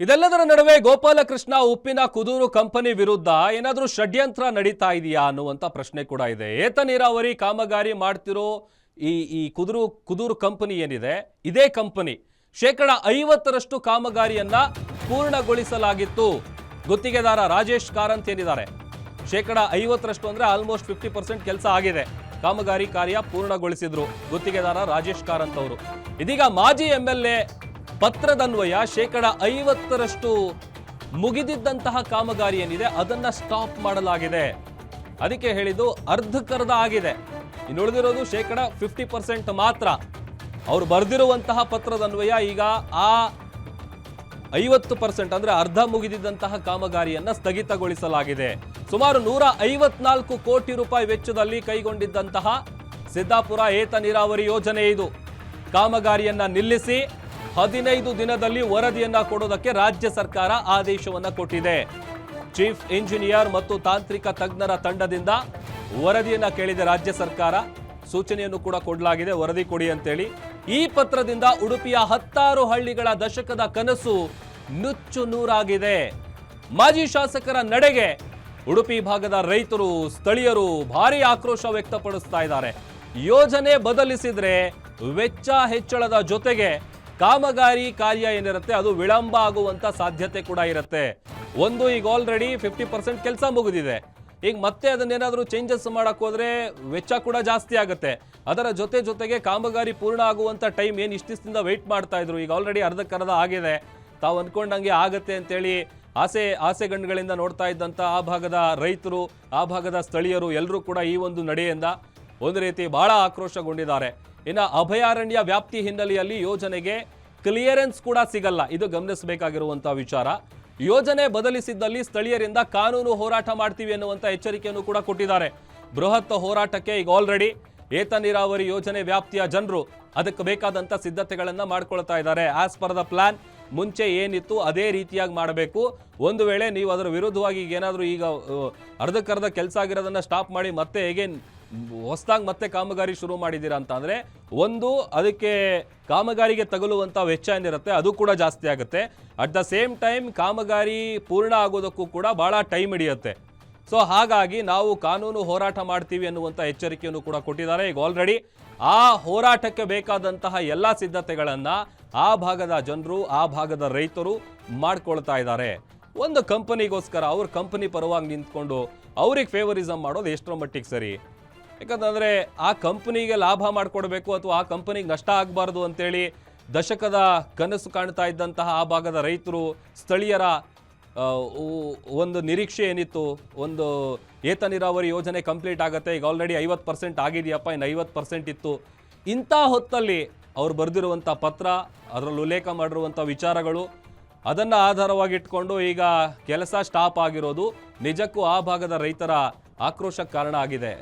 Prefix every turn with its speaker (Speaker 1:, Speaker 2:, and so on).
Speaker 1: ಇದೆಲ್ಲದರ ನಡುವೆ ಗೋಪಾಲಕೃಷ್ಣ ಉಪ್ಪಿನ ಕುದೂರು ಕಂಪನಿ ವಿರುದ್ಧ ಏನಾದರೂ ಷಡ್ಯಂತ್ರ ನಡೀತಾ ಇದೆಯಾ ಅನ್ನುವಂತ ಪ್ರಶ್ನೆ ಕೂಡ ಇದೆ. ಏತ ನೀರಾವರಿ ಕಾಮಗಾರಿ ಮಾಡ್ತಿರೋ ಈ ಕುದೂರು ಕಂಪನಿ ಏನಿದೆ, ಇದೇ ಕಂಪನಿ 50% ಕಾಮಗಾರಿಯನ್ನ ಪೂರ್ಣಗೊಳಿಸಲಾಗಿತ್ತು. ಗುತ್ತಿಗೆದಾರ ರಾಜೇಶ್ ಕಾರಂತ್ ಏನಿದ್ದಾರೆ, 50% ಅಂದ್ರೆ ಆಲ್ಮೋಸ್ಟ್ 50% ಕೆಲಸ ಆಗಿದೆ. ಕಾಮಗಾರಿ ಕಾರ್ಯ ಪೂರ್ಣಗೊಳಿಸಿದ್ರು ಗುತ್ತಿಗೆದಾರ ರಾಜೇಶ್ ಕಾರಂತ್ ಅವರು. ಇದೀಗ ಮಾಜಿ MLA ಪತ್ರದನ್ವಯ 50% ಮುಗಿದಿದ್ದಂತಹ ಕಾಮಗಾರಿ ಏನಿದೆ ಅದನ್ನ ಸ್ಟಾಪ್ ಮಾಡಲಾಗಿದೆ. ಅದಕ್ಕೆ ಹೇಳಿದ್ದು ಅರ್ಧಕರ್ಧ ಆಗಿದೆ, ಇನ್ನು ಉಳಿದಿರೋದು 50% ಮಾತ್ರ. ಅವರು ಬರೆದಿರುವಂತಹ ಪತ್ರದನ್ವಯ ಈಗ ಆ 50% ಅಂದ್ರೆ ಅರ್ಧ ಮುಗಿದಿದ್ದಂತಹ ಕಾಮಗಾರಿಯನ್ನ ಸ್ಥಗಿತಗೊಳಿಸಲಾಗಿದೆ. ಸುಮಾರು 154 ಕೋಟಿ ರೂಪಾಯಿ ವೆಚ್ಚದಲ್ಲಿ ಕೈಗೊಂಡಿದ್ದಂತಹ ಸಿದ್ದಾಪುರ ಏತ ನೀರಾವರಿ ಯೋಜನೆ ಇದು. ಕಾಮಗಾರಿಯನ್ನ ನಿಲ್ಲಿಸಿ 15 ದಿನದಲ್ಲಿ ವರದಿಯನ್ನ ಕೊಡೋದಕ್ಕೆ ರಾಜ್ಯ ಸರ್ಕಾರ ಆದೇಶವನ್ನ ಕೊಟ್ಟಿದೆ. ಚೀಫ್ ಇಂಜಿನಿಯರ್ ಮತ್ತು ತಾಂತ್ರಿಕ ತಜ್ಞರ ತಂಡದಿಂದ ವರದಿಯನ್ನ ಕೇಳಿದೆ ರಾಜ್ಯ ಸರ್ಕಾರ. ಸೂಚನೆಯನ್ನು ಕೂಡ ಕೊಡಲಾಗಿದೆ, ವರದಿ ಕೊಡಿ ಅಂತೇಳಿ. ಈ ಪತ್ರದಿಂದ ಉಡುಪಿಯ 10 ಹಳ್ಳಿಗಳ ದಶಕದ ಕನಸು ನುಚ್ಚು ನೂರಾಗಿದೆ. ಮಾಜಿ ಶಾಸಕರ ನಡೆಗೆ ಉಡುಪಿ ಭಾಗದ ರೈತರು, ಸ್ಥಳೀಯರು ಭಾರಿ ಆಕ್ರೋಶ ವ್ಯಕ್ತಪಡಿಸ್ತಾ ಇದ್ದಾರೆ. ಯೋಜನೆ ಬದಲಿಸಿದ್ರೆ ವೆಚ್ಚ ಹೆಚ್ಚಳದ ಜೊತೆಗೆ ಕಾಮಗಾರಿ ಕಾರ್ಯ ಏನಿರುತ್ತೆ ಅದು ವಿಳಂಬ ಆಗುವಂತ ಸಾಧ್ಯತೆ ಕೂಡ ಇರುತ್ತೆ. ಈಗ ಆಲ್ರೆಡಿ 50% ಕೆಲಸ ಮುಗಿದಿದೆ. ಈಗ ಮತ್ತೆ ಅದನ್ನೇನಾದ್ರೂ ಚೇಂಜಸ್ ಮಾಡಕ್ ಹೋದ್ರೆ ವೆಚ್ಚ ಕೂಡ ಜಾಸ್ತಿ ಆಗುತ್ತೆ. ಅದರ ಜೊತೆಗೆ ಕಾಮಗಾರಿ ಪೂರ್ಣ ಆಗುವಂತ ಟೈಮ್ ಏನು ಇಷ್ಟಿಂದ ವೆಯ್ಟ್ ಮಾಡ್ತಾ ಇದ್ರು, ಈಗ ಆಲ್ರೆಡಿ ಅರ್ಧಕ್ಕರ್ಧ ಆಗಿದೆ. ತಾವು ಅನ್ಕೊಂಡಂಗೆ ಆಗತ್ತೆ ಅಂತೇಳಿ ಆಸೆ ಗಣ್ಣುಗಳಿಂದ ನೋಡ್ತಾ ಇದ್ದಂತ ಆ ಭಾಗದ ರೈತರು, ಆ ಭಾಗದ ಸ್ಥಳೀಯರು ಎಲ್ಲರೂ ಕೂಡ ಈ ಒಂದು ನಡೆಯಿಂದ ಒಂದು ರೀತಿ ಬಹಳ ಆಕ್ರೋಶಗೊಂಡಿದ್ದಾರೆ. ಇನ್ನು ಅಭಯಾರಣ್ಯ ವ್ಯಾಪ್ತಿ ಹಿನ್ನೆಲೆಯಲ್ಲಿ ಯೋಜನೆಗೆ ಕ್ಲಿಯರೆನ್ಸ್ ಕೂಡ ಸಿಗಲ್ಲ, ಇದು ಗಮನಿಸಬೇಕಾಗಿರುವಂತಹ ವಿಚಾರ. ಯೋಜನೆ ಬದಲಿಸಿದ್ದಲ್ಲಿ ಸ್ಥಳೀಯರಿಂದ ಕಾನೂನು ಹೋರಾಟ ಮಾಡ್ತೀವಿ ಎನ್ನುವಂತ ಎಚ್ಚರಿಕೆಯನ್ನು ಕೂಡ ಕೊಟ್ಟಿದ್ದಾರೆ. ಬೃಹತ್ ಹೋರಾಟಕ್ಕೆ ಈಗ ಆಲ್ರೆಡಿ ಏತ ನೀರಾವರಿ ಯೋಜನೆ ವ್ಯಾಪ್ತಿಯ ಜನರು ಅದಕ್ಕೆ ಬೇಕಾದಂತ ಸಿದ್ಧತೆಗಳನ್ನ ಮಾಡ್ಕೊಳ್ತಾ ಇದ್ದಾರೆ. ಆಸ್ ಪರ್ ದ ಪ್ಲಾನ್ ಮುಂಚೆ ಏನಿತ್ತು ಅದೇ ರೀತಿಯಾಗಿ ಮಾಡಬೇಕು. ಒಂದು ವೇಳೆ ನೀವು ಅದರ ವಿರುದ್ಧವಾಗಿ ಏನಾದರೂ ಈಗ ಅರ್ಧಕ್ಕರ್ಧ ಕೆಲಸ ಆಗಿರೋದನ್ನ ಸ್ಟಾಪ್ ಮಾಡಿ ಮತ್ತೆ ಹೇಗೆ ಹೊಸದಾಗಿ ಮತ್ತೆ ಕಾಮಗಾರಿ ಶುರು ಮಾಡಿದ್ದೀರಾ ಅಂತ ಅಂದ್ರೆ ಅದಕ್ಕೆ ಕಾಮಗಾರಿಗೆ ತಗುಲುವಂತ ವೆಚ್ಚ ಏನಿರುತ್ತೆ ಅದು ಕೂಡ ಜಾಸ್ತಿ ಆಗುತ್ತೆ. ಅಟ್ ದ ಸೇಮ್ ಟೈಮ್ ಕಾಮಗಾರಿ ಪೂರ್ಣ ಆಗೋದಕ್ಕೂ ಕೂಡ ಬಹಳ ಟೈಮ್ ಹಿಡಿಯುತ್ತೆ. ಸೊ ಹಾಗಾಗಿ ನಾವು ಕಾನೂನು ಹೋರಾಟ ಮಾಡ್ತೀವಿ ಅನ್ನುವಂಥ ಎಚ್ಚರಿಕೆಯನ್ನು ಕೂಡ ಕೊಟ್ಟಿದ್ದಾರೆ. ಈಗ ಆಲ್ರೆಡಿ ಆ ಹೋರಾಟಕ್ಕೆ ಬೇಕಾದಂತಹ ಎಲ್ಲ ಸಿದ್ಧತೆಗಳನ್ನ ಆ ಭಾಗದ ಜನರು, ಆ ಭಾಗದ ರೈತರು ಮಾಡ್ಕೊಳ್ತಾ ಇದ್ದಾರೆ. ಒಂದು ಕಂಪನಿಗೋಸ್ಕರ ಅವ್ರ ಕಂಪನಿ ಪರವಾಗಿ ನಿಂತ್ಕೊಂಡು ಅವ್ರಿಗೆ ಫೇವರಿಸಮ್ ಮಾಡೋದು ಎಷ್ಟರ ಮಟ್ಟಿಗೆ ಸರಿ? ಯಾಕಂತಂದ್ರೆ ಆ ಕಂಪನಿಗೆ ಲಾಭ ಮಾಡಿಕೊಡ್ಬೇಕು ಅಥವಾ ಆ ಕಂಪನಿಗೆ ನಷ್ಟ ಆಗಬಾರ್ದು ಅಂತೇಳಿ ದಶಕದ ಕನಸು ಕಾಣ್ತಾ ಇದ್ದಂತಹ ಆ ಭಾಗದ ರೈತರು, ಸ್ಥಳೀಯರ ಒಂದು ನಿರೀಕ್ಷೆ ಏನಿತ್ತು, ಒಂದು ಏತ ನೀರಾವರಿ ಯೋಜನೆ ಕಂಪ್ಲೀಟ್ ಆಗುತ್ತೆ, ಈಗ ಆಲ್ರೆಡಿ 50% ಆಗಿದೆಯಪ್ಪ, ಇನ್ನು 50% ಇತ್ತು. ಇಂಥ ಹೊತ್ತಲ್ಲಿ ಅವ್ರು ಬರೆದಿರುವಂಥ ಪತ್ರ, ಅದರಲ್ಲಿ ಉಲ್ಲೇಖ ಮಾಡಿರುವಂಥ ವಿಚಾರಗಳು, ಅದನ್ನು ಆಧಾರವಾಗಿಟ್ಕೊಂಡು ಈಗ ಕೆಲಸ ಸ್ಟಾಪ್ ಆಗಿರೋದು ನಿಜಕ್ಕೂ ಆ ಭಾಗದ ರೈತರ ಆಕ್ರೋಶಕ್ಕೆ ಕಾರಣ ಆಗಿದೆ.